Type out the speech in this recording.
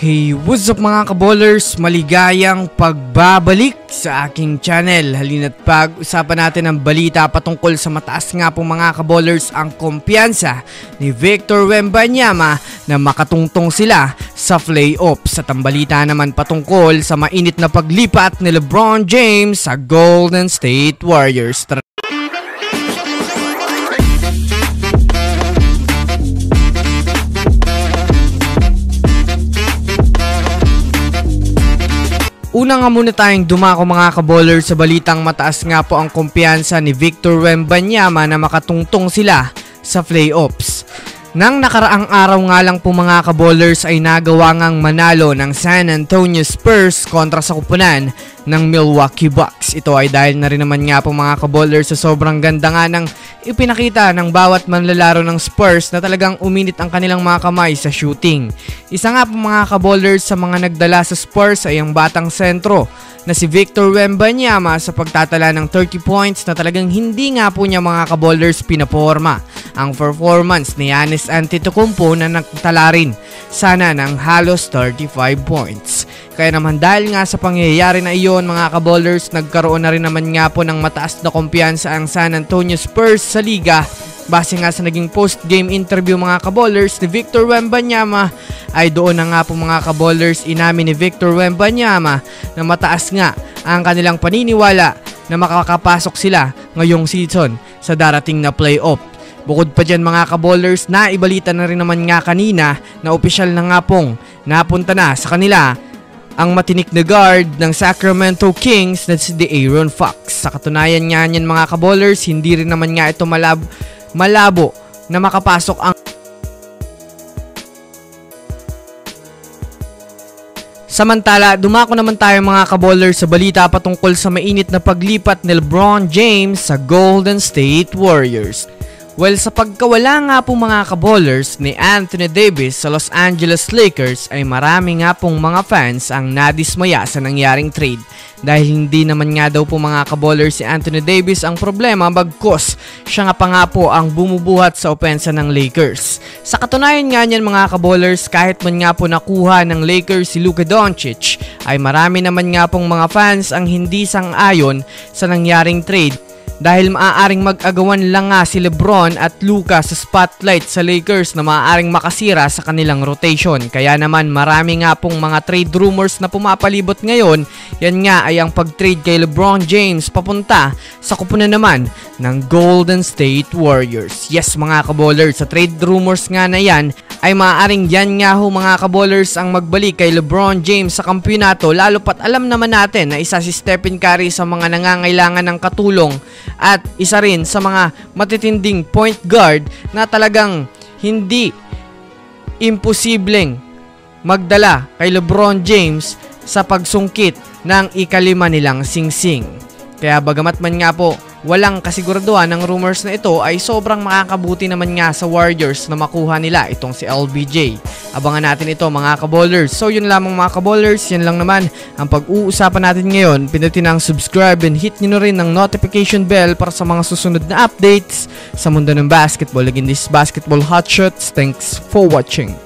Hey, what's up mga kaballers? Maligayang pagbabalik sa aking channel. Halina't pag-usapan natin ang balita patungkol sa mataas nga po mga kaballers ang kumpiyansa ni Victor Wembanyama na makatungtong sila sa playoffs. At ang balita naman patungkol sa mainit na paglipat ni LeBron James sa Golden State Warriors. Una nga muna tayong dumako mga kaballers sa balitang mataas nga po ang kumpiyansa ni Victor Wembanyama na makatungtong sila sa playoffs. Nang nakaraang araw nga lang po mga kaballers ay nagawa ngang manalo ng San Antonio Spurs kontra sa kupunan ng Milwaukee Bucks. Ito ay dahil na rin naman nga po mga kaballers sa sobrang ganda nga ng ipinakita ng bawat manlalaro ng Spurs na talagang uminit ang kanilang mga kamay sa shooting. Isa nga po mga kaballers sa mga nagdala sa Spurs ay ang batang sentro na si Victor Wembanyama sa pagtatala ng 30 points na talagang hindi nga po niya mga kaballers pinaporma ang performance ni Giannis Antetokounmpo na nagtala rin sana ng halos 35 points. Kaya naman dahil nga sa pangyayari na iyon mga kaballers, nagkaroon na rin naman nga po ng mataas na kumpiyansa ang San Antonio Spurs sa liga. Base nga sa naging post-game interview mga kaballers ni Victor Wembanyama ay doon na nga po mga kaballers inamin ni Victor Wembanyama na mataas nga ang kanilang paniniwala na makakapasok sila ngayong season sa darating na playoff. Bukod pa dyan mga kaballers, na ibalita na rin naman nga kanina na opisyal na nga pong napunta na sa kanila ang matinik na guard ng Sacramento Kings na si De'Aaron Fox. Sa katunayan nga niyan mga kaballers, hindi rin naman nga ito malabo na makapasok ang Samantala, dumako naman tayo mga kaballers sa balita patungkol sa mainit na paglipat ni LeBron James sa Golden State Warriors. Well, sa pagkawala nga po mga kaballers ni Anthony Davis sa Los Angeles Lakers ay marami nga pong mga fans ang nadismaya sa nangyaring trade dahil hindi naman nga daw po mga kaballers si Anthony Davis ang problema bagkus siya nga pa nga po ang bumubuhat sa opensa ng Lakers. Sa katunayan nga niyan mga kaballers, kahit man nga po nakuha ng Lakers si Luka Doncic ay marami naman nga pong mga fans ang hindi sang-ayon sa nangyaring trade dahil maaaring mag-agawan lang nga si LeBron at Luka sa spotlight sa Lakers na maaaring makasira sa kanilang rotation. Kaya naman marami nga pong mga trade rumors na pumapalibot ngayon. Yan nga ay ang pag-trade kay LeBron James papunta sa kupunan naman ng Golden State Warriors. Yes mga kaballers, sa trade rumors nga na yan ay maaaring yan nga ho mga kaballers ang magbalik kay LeBron James sa kampiyonato, lalo pat alam naman natin na isa si Stephen Curry sa mga nangangailangan ng katulong at isa rin sa mga matitinding point guard na talagang hindi imposibleng magdala kay LeBron James sa pagsungkit ng ikalima nilang singsing. Kaya bagamat man nga po walang kasiguraduhan ng rumors na ito ay sobrang makakabuti naman nga sa Warriors na makuha nila itong si LBJ. Abangan natin ito mga kaballers. So yun lamang mga kaballers, yan lang naman ang pag-uusapan natin ngayon. Pindutin ang subscribe and hit nyo na rin ang notification bell para sa mga susunod na updates sa mundo ng basketball. Again, this is Basketball Hotshots. Thanks for watching.